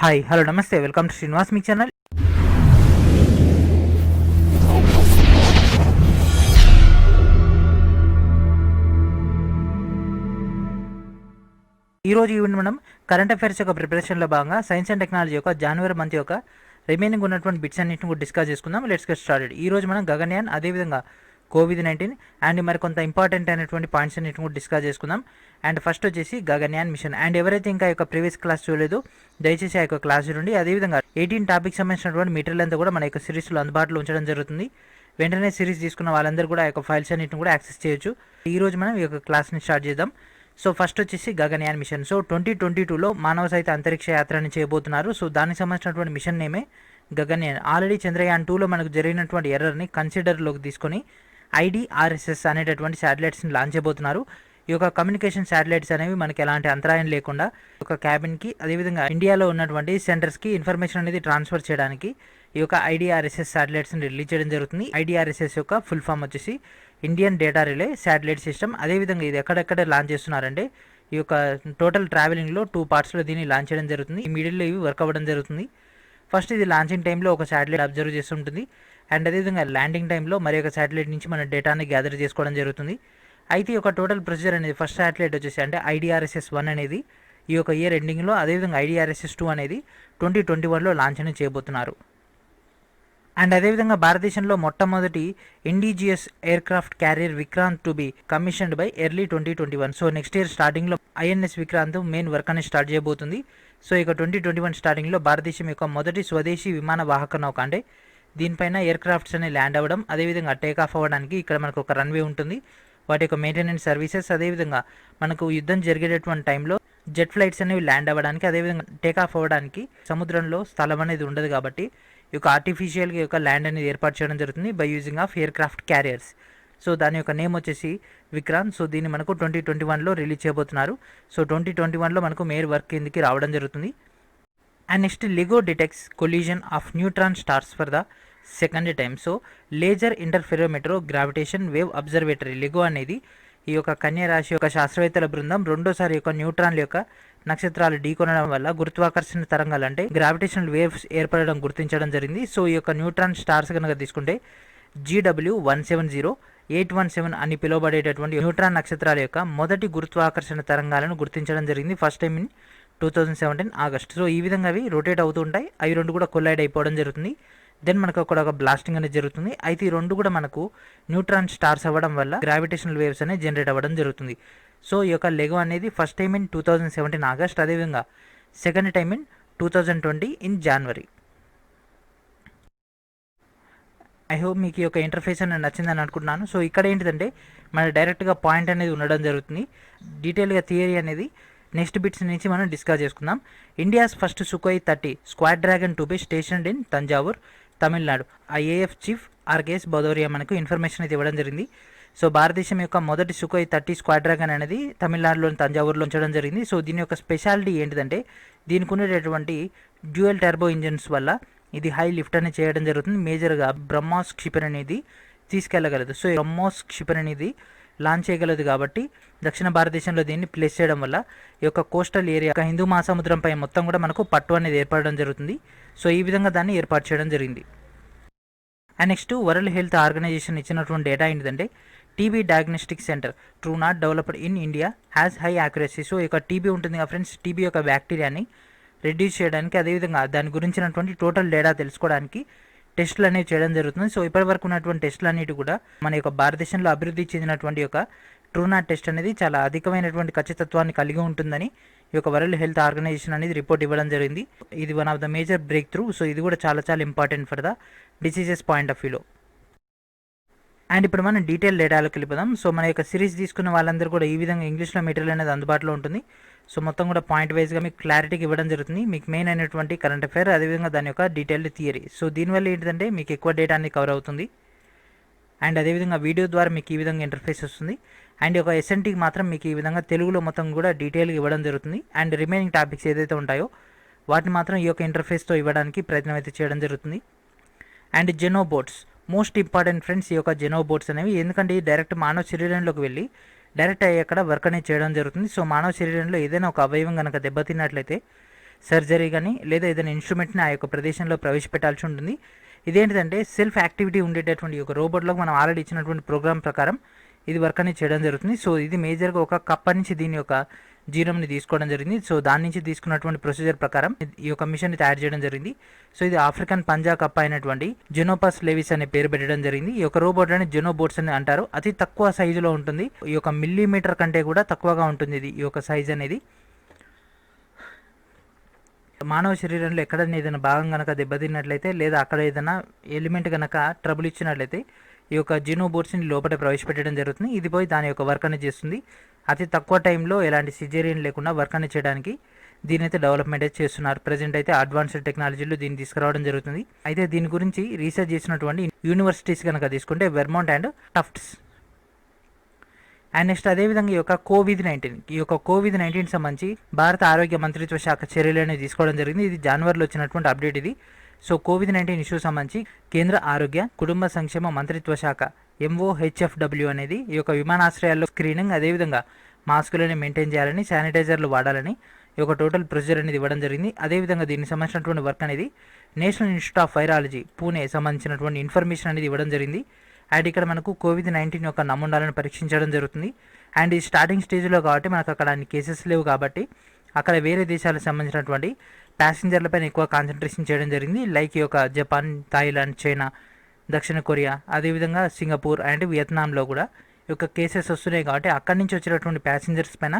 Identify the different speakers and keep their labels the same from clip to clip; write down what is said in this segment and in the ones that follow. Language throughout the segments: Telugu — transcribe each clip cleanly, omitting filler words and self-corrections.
Speaker 1: హాయ్ హలో నమస్తే welcome to Srinivas me channel. ఈరోజు ఈవెంట్ మనం కరెంట్ అఫైర్స్ యొక్క ప్రిపరేషన్లో భాగంగా సైన్స్ అండ్ టెక్నాలజీ యొక్క జనవరి మంత్ యొక్క రిమైనింగ్ ఉన్నటువంటి బిట్స్ అన్నింటిని కూడా డిస్కస్ చేసుకుందాం. Let's get started. ఈ రోజు మనం గగన్యాన్, అదేవిధంగా కోవిడ్-19 అండ్ మరి కొంత ఇంపార్టెంట్ అయినటువంటి పాయింట్స్ అన్నింటిని కూడా డిస్కస్ చేసుకుందాం. అండ్ ఫస్ట్ వచ్చేసి గగన్యాన్ మిషన్. అండ్ ఎవరైతే ఇంకా యొక్క ప్రీవియస్ క్లాస్ చూడలేదు దయచేసి ఆ యొక్క క్లాస్ చూడండి. అదేవిధంగా 18 టాపిక్స్ సంబంధించినటువంటి మెటీరియల్ అంతా కూడా మన యొక్క సిరీస్లో అందుబాటులో ఉంచడం జరుగుతుంది. వెంటనే సిరీస్ తీసుకున్న వాళ్ళందరూ కూడా ఆ యొక్క ఫైల్స్ అన్నింటిని కూడా యాక్సెస్ చేయొచ్చు. ఈ రోజు మనం ఈ యొక్క క్లాస్ని స్టార్ట్ చేద్దాం. సో ఫస్ట్ వచ్చేసి గగన్యాన్ మిషన్. సో 2022లో మానవ సహిత అంతరిక్ష యాత్రని చేయబోతున్నారు. సో దానికి సంబంధించినటువంటి మిషన్ నేమే గగన్యాన్. ఆల్రెడీ చంద్రయాన్ 2లో మనకు జరిగినటువంటి ఎర్రర్ని కన్సిడర్లోకి తీసుకొని IDRSS అనేటటువంటి శాటిలైట్స్ని లాంచ్ చేయబోతున్నారు. ఈ యొక్క కమ్యూనికేషన్ శాటిలైట్స్ అనేవి మనకి ఎలాంటి అంతరాయం లేకుండా ఒక క్యాబిన్కి, అదేవిధంగా ఇండియాలో ఉన్నటువంటి సెంటర్స్కి ఇన్ఫర్మేషన్ అనేది ట్రాన్స్ఫర్ చేయడానికి ఈ యొక్క IDRSS శాటిలైట్స్ని రిలీజ్ చేయడం జరుగుతుంది. IDRSS యొక్క ఫుల్ ఫామ్ వచ్చేసి Indian data relay satellite system. అదేవిధంగా ఇది ఎక్కడెక్కడ లాంచ్ చేస్తున్నారంటే ఈ యొక్క టోటల్ ట్రావెలింగ్లో 2 పార్ట్స్లో దీన్ని లాంచ్ చేయడం జరుగుతుంది. ఈ మిడిల్లో ఇవి వర్క్ అవ్వడం జరుగుతుంది. ఫస్ట్ ఇది లాంచింగ్ టైంలో ఒక శాటిలైట్ అబ్జర్వ్ చేస్తుంటుంది. అండ్ అదేవిధంగా ల్యాండింగ్ టైంలో మరి ఒక శాటిలైట్ నుంచి మన డేటాని గ్యాదర్ చేసుకోవడం జరుగుతుంది. అయితే ఈ యొక్క టోటల్ ప్రొసీజర్ అనేది ఫస్ట్ శాటిలైట్ వచ్చేసి అంటే IDRSS-1 అనేది ఈ యొక్క ఇయర్ ఎండింగ్లో, అదేవిధంగా IDRSS-2 అనేది 2021లో లాంచ్ అనేది చేయబోతున్నారు. అండ్ అదేవిధంగా భారతదేశంలో మొట్టమొదటి indigenous aircraft carrier Vikrant to be commissioned by early 2021. So next year స్టార్టింగ్లో INS విక్రాంత్ మెయిన్ వర్క్ అనేది స్టార్ట్ చేయబోతుంది. సో ఇక 2021 స్టార్టింగ్లో భారతదేశం యొక్క మొదటి స్వదేశీ విమాన వాహక నౌక అంటే దీనిపైన ఎయిర్ క్రాఫ్ట్స్ అనేవి ల్యాండ్ అవ్వడం, అదేవిధంగా టేక్ ఆఫ్ అవ్వడానికి ఇక్కడ మనకు ఒక రన్వే ఉంటుంది. వాటి యొక్క మెయింటెనెన్స్ సర్వీసెస్, అదేవిధంగా మనకు యుద్ధం జరిగేటటువంటి టైంలో జెట్ ఫ్లైట్స్ అనేవి ల్యాండ్ అవ్వడానికి, అదేవిధంగా టేక్ ఆఫ్ అవ్వడానికి సముద్రంలో స్థలం అనేది ఉండదు కాబట్టి ఈ యొక్క ఆర్టిఫిషియల్గా యొక్క ల్యాండ్ అనేది ఏర్పాటు చేయడం జరుగుతుంది by using of air craft carriers. So దాని యొక్క నేమ్ వచ్చేసి విక్రాంత్. సో దీన్ని మనకు 2021లో రిలీజ్ చేయబోతున్నారు. సో 2021లో మనకు మేర్ వర్క్ కిందికి రావడం జరుగుతుంది. And next LIGO detects collision of neutron stars for the second time. So laser interferometer gravitation wave observatory LIGO అనేది ఈ యొక్క కన్యా రాశి యొక్క శాస్త్రవేత్తల బృందం రెండోసారి యొక్క న్యూట్రాన్ల యొక్క నక్షత్రాలు ఢీకొనడం వల్ల గురుత్వాకర్షణ తరంగాలు అంటే గ్రావిటేషనల్ వేవ్స్ ఏర్పడడం గుర్తించడం జరిగింది. సో ఈ యొక్క న్యూట్రాన్ స్టార్స్ కనుక తీసుకుంటే GW170, 817 అని పిలువబడేటటువంటి న్యూట్రాన్ నక్షత్రాల యొక్క మొదటి గురుత్వాకర్షణ తరంగాలను గుర్తించడం జరిగింది first time in 2017 August. So ఈ విధంగా అవి రొటేట్ అవుతూ ఉంటాయి. అవి రెండు కూడా కొలైడ్ అయిపోవడం జరుగుతుంది. దెన్ మనకు అక్కడ ఒక బ్లాస్టింగ్ అనేది జరుగుతుంది. అయితే ఈ రెండు కూడా మనకు న్యూట్రాన్ స్టార్స్ అవ్వడం వల్ల గ్రావిటేషనల్ వేవ్స్ అనేది జనరేట్ అవ్వడం జరుగుతుంది. సో ఈ యొక్క LIGO అనేది ఫస్ట్ టైం ఇన్ 2017 ఆగస్ట్, అదేవిధంగా second time in 2020 in January. I hope మీకు ఈ యొక్క ఇంటర్ఫేస్ అనేది నచ్చిందని అనుకుంటున్నాను. సో ఇక్కడ ఏంటిదంటే మన డైరెక్ట్గా పాయింట్ అనేది ఉండడం జరుగుతుంది. డీటెయిల్గా థియరీ అనేది నెక్స్ట్ బిట్స్ నుంచి మనం డిస్కస్ చేసుకుందాం. India's first Sukhoi 30 squad dragon to be స్టేషన్డ్ in Thanjavur, Tamil Nadu. IAF chief RKS Bhadauria మనకు ఇన్ఫర్మేషన్ అయితే ఇవ్వడం జరిగింది. సో భారతదేశం యొక్క మొదటి సుఖోయ్ 30 స్క్వాడ్ డ్రాగన్ అనేది తమిళనాడులోని తంజావూరులో ఉంచడం జరిగింది. సో దీని యొక్క స్పెషాలిటీ ఏంటిదంటే దీనికి ఉండేటటువంటి డ్యూయల్ టర్బో ఇంజన్స్ వల్ల ఇది హై లిఫ్ట్ అనేది చేయడం జరుగుతుంది. మేజర్గా బ్రహ్మోస్ క్షిపణి అనేది తీసుకెళ్లగలదు. సో బ్రహ్మోస్ క్షిపణి అనేది లాంచ్ చేయగలదు కాబట్టి దక్షిణ భారతదేశంలో దీన్ని ప్లేస్ చేయడం వల్ల ఈ యొక్క కోస్టల్ ఏరియా హిందూ మహాసముద్రంపై మొత్తం కూడా మనకు పట్టు అనేది ఏర్పడడం జరుగుతుంది. సో ఈ విధంగా దాన్ని ఏర్పాటు చేయడం జరిగింది. And next World Health Organization ఇచ్చినటువంటి డేటా ఏంటిదంటే TB diagnostic centre Truenat developed in India has high accuracy. So ఇక టీబీ ఉంటుంది కదా ఫ్రెండ్స్, టీబీ యొక్క బ్యాక్టీరియాని రెడ్యూస్ చేయడానికి, అదేవిధంగా దాని గురించినటువంటి టోటల్ డేటా తెలుసుకోవడానికి టెస్టులు అనేవి చేయడం జరుగుతుంది. సో ఇప్పటివరకు ఉన్నటువంటి టెస్టులు అన్నిటి కూడా మన యొక్క భారతదేశంలో అభివృద్ధి చెందినటువంటి యొక్క ట్రూనాట్ టెస్ట్ అనేది చాలా అధికమైనటువంటి ఖచ్చితత్వాన్ని కలిగి ఉంటుందని ఈ యొక్క వరల్డ్ హెల్త్ ఆర్గనైజేషన్ అనేది రిపోర్ట్ ఇవ్వడం జరిగింది. ఇది one of the major break through. So ఇది కూడా చాలా చాలా important for the diseases point of వ్యూలో. అండ్ ఇప్పుడు మనం డీటెయిల్ డేటాలోకి వెళ్ళిపోదాం. సో మన యొక్క సిరీస్ తీసుకున్న వాళ్ళందరూ కూడా ఈ విధంగా ఇంగ్లీష్లో మెటీరియల్ అనేది అందుబాటులో ఉంటుంది. సో మొత్తం కూడా పాయింట్ వైజ్గా మీకు క్లారిటీకి ఇవ్వడం జరుగుతుంది. మీకు మెయిన్ అయినటువంటి కరెంట్ అఫైర్, అదేవిధంగా దాని యొక్క డీటెయిల్డ్ థియరీ. సో దీనివల్ల ఏంటంటే మీకు ఎక్కువ డేటా అనేది కవర్ అవుతుంది. అండ్ అదేవిధంగా వీడియో ద్వారా మీకు ఈ విధంగా ఇంటర్ఫేస్ వస్తుంది. అండ్ ఒక SNTకి మాత్రం మీకు ఈ విధంగా తెలుగులో మొత్తం కూడా డీటెయిల్గా ఇవ్వడం జరుగుతుంది. అండ్ రిమైనింగ్ టాపిక్స్ ఏదైతే ఉంటాయో వాటిని మాత్రం ఈ యొక్క ఇంటర్ఫేస్తో ఇవ్వడానికి ప్రయత్నం అయితే చేయడం జరుగుతుంది. And xenobots most important friends. ఈ యొక్క జెనోబోట్స్ అనేవి ఎందుకంటే డైరెక్ట్ మానవ శరీరంలోకి వెళ్ళి డైరెక్ట్ అక్కడ వర్క్ అనేది చేయడం జరుగుతుంది. సో మానవ శరీరంలో ఏదైనా ఒక అవయవం కనుక దెబ్బతిన్నట్లయితే సర్జరీ కానీ లేదా ఏదైనా ఇన్స్ట్రుమెంట్ని ఆ యొక్క ప్రదేశంలో ప్రవేశపెట్టాల్సి ఉంటుంది. ఇదేంటిదంటే సెల్ఫ్ యాక్టివిటీ ఉండేటటువంటి ఒక రోబోట్లో మనం ఆల్రెడీ ఇచ్చినటువంటి ప్రోగ్రామ్ ప్రకారం ఇది వర్క్ అనేది చేయడం జరుగుతుంది. సో ఇది మేజర్గా ఒక కప్ప నుంచి దీని యొక్క జీనోమ్ని తీసుకోవడం జరిగింది. సో దాని నుంచి తీసుకున్నటువంటి ప్రొసీజర్ ప్రకారం ఈ యొక్క మిషన్ని తయారు చేయడం జరిగింది. సో ఇది ఆఫ్రికన్ పంజా కప్ప అయినటువంటి జెనోపస్ లెవిస్ అనే పేరు పెట్టడం జరిగింది. ఈ యొక్క రోబోట్ అని జెనోబోట్స్ అని అంటారు. అతి తక్కువ సైజులో ఉంటుంది. ఈ యొక్క మిల్లీమీటర్ కంటే కూడా తక్కువగా ఉంటుంది ఇది ఈ యొక్క సైజ్ అనేది. మానవ శరీరంలో ఎక్కడైనా ఏదైనా భాగం కనుక దెబ్బతిన్నట్లయితే లేదా అక్కడ ఏదైనా ఎలిమెంట్ కనుక ట్రబుల్ ఇచ్చినట్లయితే ఈ యొక్క జీనోబోట్స్ని లోపల ప్రవేశపెట్టడం జరుగుతుంది. ఇది పోయి దాని యొక్క వర్క్ అనేది చేస్తుంది. అతి తక్కువ టైంలో ఎలాంటి సిజేరియన్ లేకుండా వర్క్ అనేది చేయడానికి దీని అయితే డెవలప్మెంట్ అయితే చేస్తున్నారు. ప్రజెంట్ అయితే అడ్వాన్స్డ్ టెక్నాలజీలో దీన్ని తీసుకురావడం జరుగుతుంది. అయితే దీని గురించి రీసెర్చ్ చేసినటువంటి యూనివర్సిటీస్ కనుక తీసుకుంటే Vermont and tufts. And next అదేవిధంగా ఈ యొక్క కోవిడ్-19 సంబంధించి భారత ఆరోగ్య మంత్రిత్వ శాఖ చర్యలు అనేవి తీసుకోవడం జరిగింది. ఇది జనవరిలో వచ్చినటువంటి అప్డేట్ ఇది. సో కోవిడ్-19 ఇష్యూ సంబంధించి కేంద్ర ఆరోగ్య కుటుంబ సంక్షేమ మంత్రిత్వ శాఖ MOHFW అనేది ఈ యొక్క విమానాశ్రయాల్లో స్క్రీనింగ్ అదేవిధంగా మాస్కులని మెయింటైన్ చేయాలని, శానిటైజర్లు వాడాలని ఈ యొక్క టోటల్ ప్రొసీజర్ అనేది ఇవ్వడం జరిగింది. అదేవిధంగా దీనికి సంబంధించినటువంటి వర్క్ అనేది national institute of virology Pune సంబంధించినటువంటి ఇన్ఫర్మేషన్ అనేది ఇవ్వడం జరిగింది. అండ్ ఇక్కడ మనకు కోవిడ్-19 యొక్క నమూనాలను పరీక్షించడం జరుగుతుంది. అండ్ ఈ స్టార్టింగ్ స్టేజ్లో కాబట్టి మనకు అక్కడ అన్ని కేసెస్ లేవు కాబట్టి అక్కడ వేరే దేశాలకు సంబంధించినటువంటి ప్యాసింజర్లపైన ఎక్కువ కాన్సన్ట్రేషన్ చేయడం జరిగింది. లైక్ ఈ యొక్క జపాన్, థాయిలాండ్, చైనా, దక్షిణ కొరియా, అదేవిధంగా సింగపూర్ అండ్ వియత్నాంలో కూడా ఈ యొక్క కేసెస్ వస్తున్నాయి కాబట్టి అక్కడి నుంచి వచ్చినటువంటి ప్యాసింజర్స్ పైన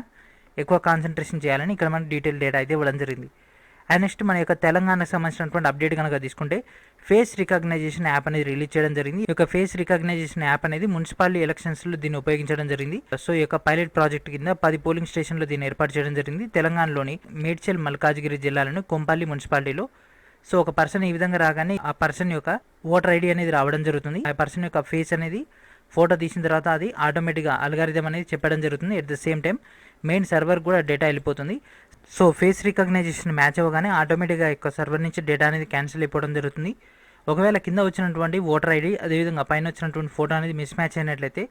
Speaker 1: ఎక్కువ కాన్సన్ట్రేషన్ చేయాలని ఇక్కడ మనకు డీటెయిల్ డేటా అయితే ఇవ్వడం జరిగింది. అండ్ నెక్స్ట్ మన యొక్క తెలంగాణకు సంబంధించినటువంటి అప్డేట్ కనుక తీసుకుంటే ఫేస్ రికగ్నైజేషన్ యాప్ అనేది రిలీజ్ చేయడం జరిగింది. ఈ యొక్క ఫేస్ రికగ్నైజేషన్ యాప్ అనేది మున్సిపాలిటీ ఎలక్షన్స్లో దీన్ని ఉపయోగించడం జరిగింది. సో ఈ యొక్క పైలట్ ప్రాజెక్ట్ కింద 10 పోలింగ్ స్టేషన్లో దీన్ని ఏర్పాటు చేయడం జరిగింది. తెలంగాణలోని మేడ్చల్, మల్కాజ్గిరి జిల్లాలోని కొంపల్లి మున్సిపాలిటీలో. సో ఒక పర్సన్ ఈ విధంగా రాగానే ఆ పర్సన్ యొక్క ఓటర్ ఐడి అనేది రావడం జరుగుతుంది. ఆ పర్సన్ యొక్క ఫేస్ అనేది ఫోటో తీసిన తర్వాత అది ఆటోమేటిక్గా అల్గారిథం అనేది చెప్పడం జరుగుతుంది. At the same time main server కూడా డేటా వెళ్ళిపోతుంది. సో ఫేస్ రికగ్నైజేషన్ మ్యాచ్ అవ్వగానే ఆటోమేటిక్గా యొక్క సర్వర్ నుంచి డేటా అనేది క్యాన్సిల్ అయిపోవడం జరుగుతుంది. ఒకవేళ కింద వచ్చినటువంటి ఓటర్ ఐడి అదేవిధంగా పైన వచ్చినటువంటి ఫోటో అనేది మిస్ మ్యాచ్ అయినట్లయితే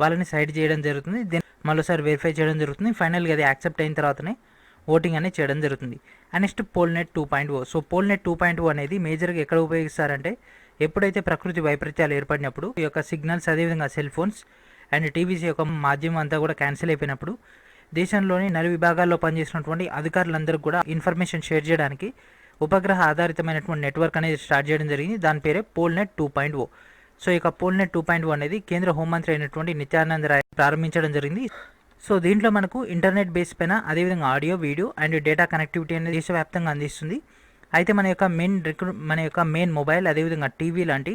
Speaker 1: వాళ్ళని సైడ్ చేయడం జరుగుతుంది. దెన్ మరోసారి వెరిఫై చేయడం జరుగుతుంది. ఫైనల్గా అది యాక్సెప్ట్ అయిన తర్వాతనే ఓటింగ్ అనేది చేయడం జరుగుతుంది. And next Polnet 2.0. So Polnet 2.0 అనేది మేజర్గా ఎక్కడ ఉపయోగిస్తారంటే ఎప్పుడైతే ప్రకృతి వైపరీత్యాలు ఏర్పడినప్పుడు ఈ యొక్క సిగ్నల్స్ అదేవిధంగా సెల్ ఫోన్స్ అండ్ టీవీస్ యొక్క మాధ్యమం అంతా కూడా క్యాన్సిల్ అయిపోయినప్పుడు దేశంలోని 4 విభాగాల్లో పనిచేసినటువంటి అధికారులందరూ కూడా ఇన్ఫర్మేషన్ షేర్ చేయడానికి ఉపగ్రహ ఆధారితమైనటువంటి నెట్వర్క్ అనేది స్టార్ట్ చేయడం జరిగింది. దాని పేరే పోల్నెట్ 2.0. సో ఇక పోల్నెట్ 2.0 అనేది కేంద్ర హోంమంత్రి అయినటువంటి నిత్యానంద రాయ్ ప్రారంభించడం జరిగింది. సో దీంట్లో మనకు ఇంటర్నెట్ బేస్ పైన అదేవిధంగా audio, video and data connectivity అనేది దేశవ్యాప్తంగా అందిస్తుంది. అయితే మన యొక్క మెయిన్ మొబైల్ అదేవిధంగా టీవీ లాంటి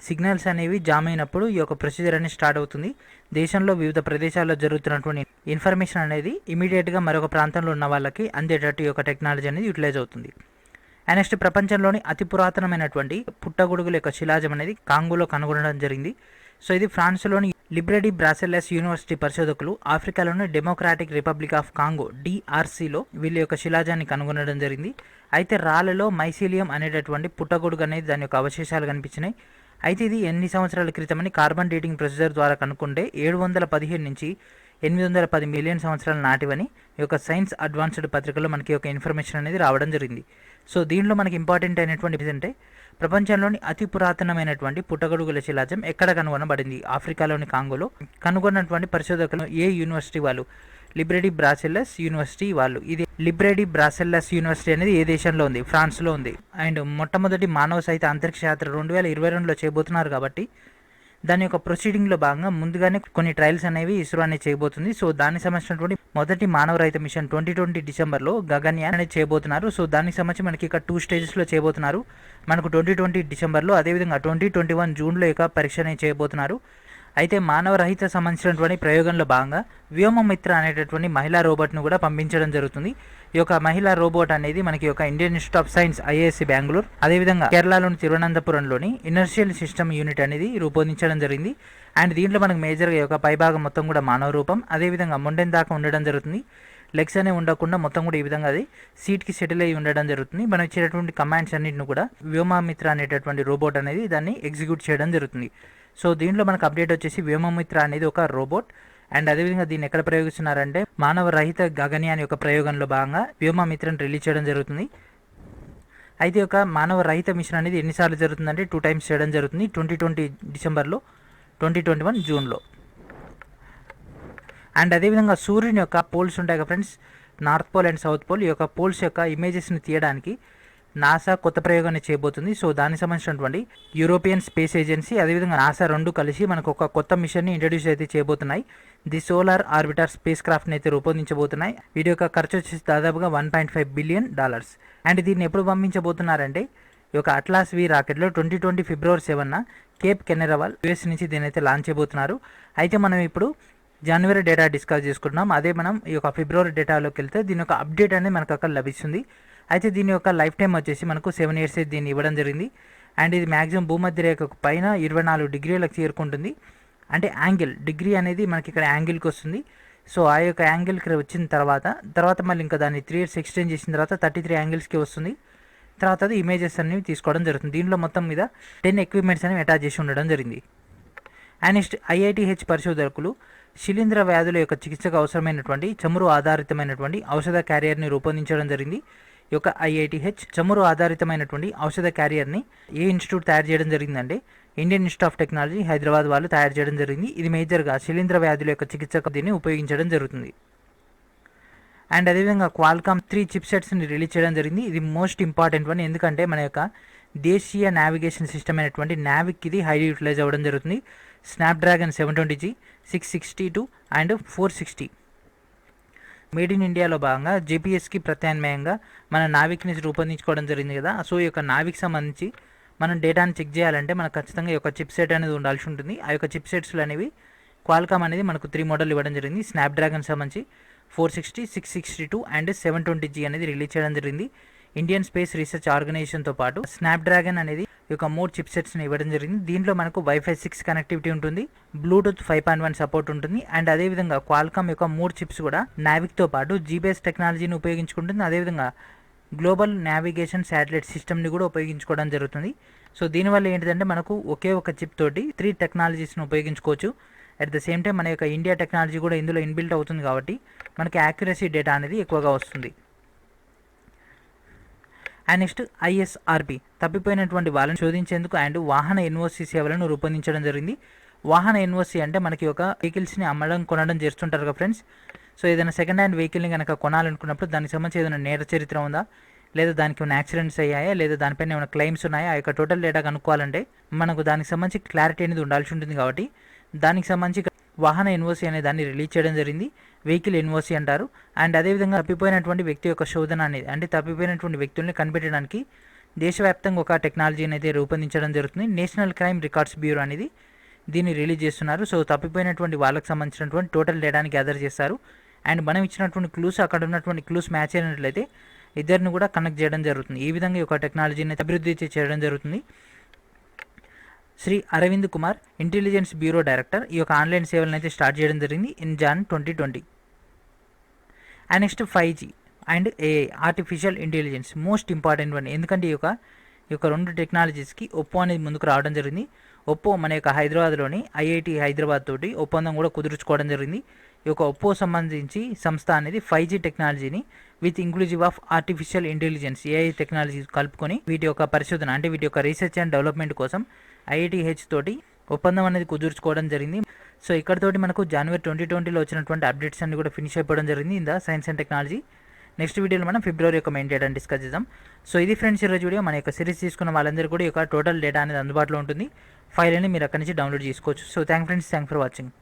Speaker 1: సిగ్నల్స్ అనేవి జామ్ అయినప్పుడు ఈ యొక్క ప్రొసీజర్ అనేది స్టార్ట్ అవుతుంది. దేశంలో వివిధ ప్రదేశాల్లో జరుగుతున్నటువంటి ఇన్ఫర్మేషన్ అనేది ఇమీడియట్గా మరొక ప్రాంతంలో ఉన్న వాళ్ళకి అందేటట్టు ఈ యొక్క టెక్నాలజీ అనేది యూటిలైజ్ అవుతుంది. అండ్ నెక్స్ట్ ప్రపంచంలోని అతి పురాతనమైనటువంటి పుట్టగొడుగుల యొక్క శిలాజం అనేది కాంగోలో కనుగొనడం జరిగింది. సో ఇది ఫ్రాన్స్లోని లిబ్రెడీ బ్రాసెల్లస్ యూనివర్సిటీ పరిశోధకులు ఆఫ్రికాలోని డెమోక్రాటిక్ రిపబ్లిక్ ఆఫ్ కాంగో DRCలో వీళ్ళ యొక్క శిలాజాన్ని కనుగొనడం జరిగింది. అయితే రాళ్ళలో మైసీలియం అనేటటువంటి పుట్టగొడుగు అనేది దాని యొక్క అవశేషాలు కనిపించినాయి. అయితే ఇది ఎన్ని సంవత్సరాల క్రితమని కార్బన్ డేటింగ్ ప్రొసీజర్ ద్వారా కనుక్కుంటే 715 నుంచి 810 మిలియన్ సంవత్సరాల నాటివని ఈ యొక్క సైన్స్ అడ్వాన్స్డ్ పత్రికలో మనకి ఒక ఇన్ఫర్మేషన్ అనేది రావడం జరిగింది. సో దీనిలో మనకి ఇంపార్టెంట్ అయినటువంటి ఏంటంటే ప్రపంచంలోని అతి పురాతనమైనటువంటి పుట్టగొడుగుల శిలాజం ఎక్కడ కనుగొనబడింది? ఆఫ్రికాలోని కాంగోలో. కనుగొన్నటువంటి పరిశోధకులు ఏ యూనివర్సిటీ వాళ్ళు? లిబ్రెడీ బ్రాసెల్లస్ యూనివర్సిటీ వాళ్ళు. ఇది లిబ్రెడీ బ్రాసెల్లస్ యూనివర్సిటీ అనేది ఏ దేశంలో ఉంది? ఫ్రాన్స్లో ఉంది. అండ్ మొట్టమొదటి మానవ సహిత అంతరిక్ష యాత్ర 2022లో చేయబోతున్నారు కాబట్టి దాని యొక్క ప్రొసీడింగ్లో భాగంగా ముందుగానే కొన్ని ట్రయల్స్ అనేవి ఇస్రో అనేది చేయబోతుంది. సో దానికి సంబంధించినటువంటి మొదటి మానవ రహిత మిషన్ 2020 డిసెంబర్లో గగన్యాన్ అనేది చేయబోతున్నారు. సో దానికి సంబంధించి మనకి ఇక 2 స్టేజెస్లో చేయబోతున్నారు. మనకు 2020 డిసెంబర్లో అదేవిధంగా 2021 జూన్లో ఇక పరీక్ష అనేది చేయబోతున్నారు. అయితే మానవ రహిత సంబంధించినటువంటి ప్రయోగంలో భాగంగా వ్యోమమిత్ర అనేటటువంటి మహిళా రోబోట్ను కూడా పంపించడం జరుగుతుంది. ఈ యొక్క మహిళా రోబోట్ అనేది మనకి ఒక Indian institute of science IISc Bengaluru అదేవిధంగా కేరళలోని తిరువనంతపురంలోని ఇనర్షియల్ సిస్టమ్ యూనిట్ అనేది రూపొందించడం జరిగింది. అండ్ దీంట్లో మనకు మేజర్గా ఈ యొక్క పైభాగం మొత్తం కూడా మానవ రూపం అదేవిధంగా మొండెం దాకా ఉండడం జరుగుతుంది. లెగ్స్ అనేవి ఉండకుండా మొత్తం కూడా ఈ విధంగా అది సీట్కి సెటిల్ అయ్యి ఉండడం జరుగుతుంది. మనం ఇచ్చేటటువంటి కమాండ్స్ అన్నింటిని కూడా వ్యోమమిత్ర అనేటటువంటి రోబోట్ అనేది దాన్ని ఎగ్జిక్యూట్ చేయడం జరుగుతుంది. సో దీంట్లో మనకు అప్డేట్ వచ్చేసి వ్యోమమిత్ర అనేది ఒక రోబోట్ అండ్ అదేవిధంగా దీన్ని ఎక్కడ ప్రయోగిస్తున్నారంటే మానవ రహిత గగనయాన్ యొక్క ప్రయోగంలో భాగంగా వ్యోమమిత్రను రిలీజ్ చేయడం జరుగుతుంది. అయితే ఒక మానవ రహిత మిషన్ అనేది ఎన్నిసార్లు జరుగుతుందంటే 2 టైమ్స్ చేయడం జరుగుతుంది. 2020 డిసెంబర్లో, 2021 జూన్లో. అండ్ అదేవిధంగా సూర్యుని యొక్క పోల్స్ ఉంటాయి కదా friends, north pole and south pole, ఈ యొక్క పోల్స్ యొక్క ఇమేజెస్ని తీయడానికి నాసా కొత్త ప్రయోగాన్ని చేయబోతుంది. సో దానికి సంబంధించినటువంటి యూరోపియన్ స్పేస్ ఏజెన్సీ అదేవిధంగా నాసా రెండు కలిసి మనకు ఒక కొత్త మిషన్ని ఇంట్రడ్యూస్ అయితే చేయబోతున్నాయి. ది సోలార్ ఆర్బిటర్ స్పేస్ క్రాఫ్ట్ని అయితే రూపొందించబోతున్నాయి. వీటి యొక్క ఖర్చు వచ్చేసి దాదాపుగా $1.5 బిలియన్. అండ్ దీన్ని ఎప్పుడు పంపించబోతున్నారంటే ఈ యొక్క అట్లాస్ వి రాకెట్లో 2020 ఫిబ్రవరి 7న కేప్ కెనెరవాల్ యుఎస్ నుంచి దీని అయితే లాంచ్ చేయబోతున్నారు. అయితే మనం ఇప్పుడు జనవరి డేటా డిస్కస్ చేసుకుంటున్నాం. అదే మనం ఈ యొక్క ఫిబ్రవరి డేటాలోకి వెళ్తే దీని యొక్క అప్డేట్ అనేది మనకు అక్కడ లభిస్తుంది. అయితే దీని యొక్క లైఫ్ టైం వచ్చేసి మనకు 7 years దీన్ని ఇవ్వడం జరిగింది. అండ్ ఇది మ్యాక్సిమం భూమధ్య రేఖకు పైన 24 డిగ్రీలకు చేరుకుంటుంది. అంటే యాంగిల్ డిగ్రీ అనేది మనకి ఇక్కడ యాంగిల్కి వస్తుంది. సో ఆ యొక్క యాంగిల్కి వచ్చిన తర్వాత మళ్ళీ ఇంకా దాన్ని 3 years ఎక్స్టెండ్ చేసిన తర్వాత 33 యాంగిల్స్కి వస్తుంది. తర్వాత అది ఇమేజెస్ అనేవి తీసుకోవడం జరుగుతుంది. దీంట్లో మొత్తం మీద 10 ఎక్విప్మెంట్స్ అనేవి అటాచ్ చేసి ఉండడం జరిగింది. అండ్ నెక్స్ట్ ఐఐటిహెచ్ పరిశోధకులు శిలీంధ్ర వ్యాధుల యొక్క చికిత్సకు అవసరమైనటువంటి చమురు ఆధారితమైనటువంటి ఔషధ క్యారియర్ని రూపొందించడం జరిగింది. ఈ యొక్క ఐఐటిహెచ్ చమురు ఆధారితమైనటువంటి ఔషధ క్యారియర్ని ఏ ఇన్స్టిట్యూట్ తయారు చేయడం జరిగిందంటే Indian institute of technology Hyderabad వాళ్ళు తయారు చేయడం జరిగింది. ఇది మేజర్గా శిలీంధ్ర వ్యాధుల యొక్క చికిత్సకు దీన్ని ఉపయోగించడం జరుగుతుంది. అండ్ అదేవిధంగా క్వాల్కామ్ 3 చిప్సెట్స్ని రిలీజ్ చేయడం జరిగింది. ఇది మోస్ట్ ఇంపార్టెంట్ వన్, ఎందుకంటే మన యొక్క దేశీయ నావిగేషన్ సిస్టమ్ అయినటువంటి నావిక్ ఇది హైలీ యూటిలైజ్ అవ్వడం జరుగుతుంది. Snapdragon 720G, 662 and 460 made in ఇండియాలో భాగంగా జీపీఎస్కి ప్రత్యామ్నాయంగా మన నావిక్ని రూపొందించుకోవడం జరిగింది కదా. సో ఈ యొక్క నావిక్ సంబంధించి మనం డేటాను చెక్ చేయాలంటే మనకు ఖచ్చితంగా ఈ యొక్క చిప్సెట్ అనేది ఉండాల్సి ఉంటుంది. ఆ యొక్క చిప్సెట్స్లో అనేవి క్వాల్కామ్ అనేది మనకు 3 మోడల్ ఇవ్వడం జరిగింది. స్నాప్డ్రాగన్ సంబంధించి 460, 662 అండ్ 720G అనేది రిలీజ్ చేయడం జరిగింది. ఇండియన్ స్పేస్ రీసెర్చ్ ఆర్గనైజేషన్తో పాటు స్నాప్డ్రాగన్ అనేది ఈ యొక్క 3 చిప్సెట్స్ని ఇవ్వడం జరిగింది. దీంట్లో మనకు వైఫై 6 కనెక్టివిటీ ఉంటుంది, బ్లూటూత్ 5.1 సపోర్ట్ ఉంటుంది. అండ్ అదేవిధంగా క్వాల్కామ్ యొక్క 3 చిప్స్ కూడా నావిక్తో పాటు జీపీఎస్ టెక్నాలజీని ఉపయోగించుకుంటుంది. అదేవిధంగా గ్లోబల్ నావిగేషన్ శాటిలైట్ సిస్టమ్ని కూడా ఉపయోగించుకోవడం జరుగుతుంది. సో దీనివల్ల ఏంటిదంటే మనకు ఒకే ఒక చిప్ తోటి 3 టెక్నాలజీస్ని ఉపయోగించుకోవచ్చు. అట్ ద సేమ్ టైం మన యొక్క ఇండియా టెక్నాలజీ కూడా ఇందులో ఇన్బిల్ట్ అవుతుంది కాబట్టి మనకి యాక్యురసీ డేటా అనేది ఎక్కువగా వస్తుంది. అండ్ నెక్స్ట్ ఐఎస్ఆర్బి తప్పిపోయినటువంటి వాళ్ళని శోధించేందుకు అండ్ వాహన ఎన్ఓసి సేవలను రూపొందించడం జరిగింది. వాహన ఎన్ఓసి అంటే మనకి ఒక వెహికల్స్ని అమ్మడం కొనడం చేస్తుంటారు కదా ఫ్రెండ్స్. సో ఏదైనా సెకండ్ హ్యాండ్ వెహికల్ని కనుక కొనాలనుకున్నప్పుడు దానికి సంబంధించి ఏదైనా నేర చరిత్ర ఉందా, లేదా దానికి ఏమైనా యాక్సిడెంట్స్ అయ్యాయా, లేదా దానిపైన ఏమైనా క్లెయిమ్స్ ఉన్నాయా, ఆ యొక్క టోటల్ డేటా కనుక్కోవాలంటే మనకు దానికి సంబంధించి క్లారిటీ అనేది ఉండాల్సి ఉంటుంది. కాబట్టి దానికి సంబంధించి వాహన ఎన్ఓసి అనే దాన్ని రిలీజ్ చేయడం జరిగింది. వెహికల్ ఎన్ఓసి అంటారు. అండ్ అదేవిధంగా తప్పిపోయినటువంటి వ్యక్తి యొక్క శోధన అనేది అంటే తప్పిపోయినటువంటి వ్యక్తుల్ని కనిపెట్టడానికి దేశవ్యాప్తంగా ఒక టెక్నాలజీని అయితే రూపొందించడం జరుగుతుంది. నేషనల్ క్రైమ్ రికార్డ్స్ బ్యూరో అనేది దీన్ని రిలీజ్ చేస్తున్నారు. సో తప్పిపోయినటువంటి వాళ్ళకి సంబంధించినటువంటి టోటల్ డేటాని గ్యాదర్ చేస్తారు. అండ్ మనం ఇచ్చినటువంటి క్లూస్ అక్కడ ఉన్నటువంటి క్లూస్ మ్యాచ్ అయినట్లయితే ఇద్దరిని కూడా కనెక్ట్ చేయడం జరుగుతుంది. ఈ విధంగా ఈ యొక్క టెక్నాలజీని అభివృద్ధి చేయడం జరుగుతుంది. Shri Aravind Kumar intelligence bureau director ఈ యొక్క ఆన్లైన్ సేవలను అయితే స్టార్ట్ చేయడం జరిగింది in Jan 2020. And next 5G and AI artificial intelligence most important one, ఎందుకంటే ఈ యొక్క 2 టెక్నాలజీస్కి ఒప్పో అనేది ముందుకు రావడం జరిగింది. ఒప్పో మన యొక్క హైదరాబాద్లోని ఐఐటి హైదరాబాద్ తోటి ఒప్పందం కూడా కుదుర్చుకోవడం జరిగింది. ఈ యొక్క ఒప్పో సంబంధించి సంస్థ అనేది 5G టెక్నాలజీని with inclusive of artificial intelligence AI technology కలుపుకొని వీటి యొక్క పరిశోధన అంటే వీటి యొక్క రీసెర్చ్ అండ్ డెవలప్మెంట్ కోసం ఐఐటిహెచ్ తోటి ఒప్పందం అనేది కుదుర్చుకోవడం జరిగింది. సో ఇక్కడతోటి మనకు జనవరి 2020లో వచ్చినటువంటి అప్డేట్స్ అన్ని కూడా ఫినిష్ అయిపోవడం జరిగింది in the science and technology. Next వీడియోలో మనం ఫిబ్రవరి యొక్క మెయిన్ డేటాని డిస్కస్ చేద్దాం. సో ఇది ఫ్రెండ్స్ ఈరోజు వీడియో. మన యొక్క సిరీస్ తీసుకున్న వాళ్ళందరూ కూడా ఈ యొక్క టోటల్ డేటా అనేది అందుబాటులో ఉంటుంది. ఫైల్ అని మీరు అక్కడి నుంచి డౌన్లోడ్ చేసుకోవచ్చు. So thank for watching.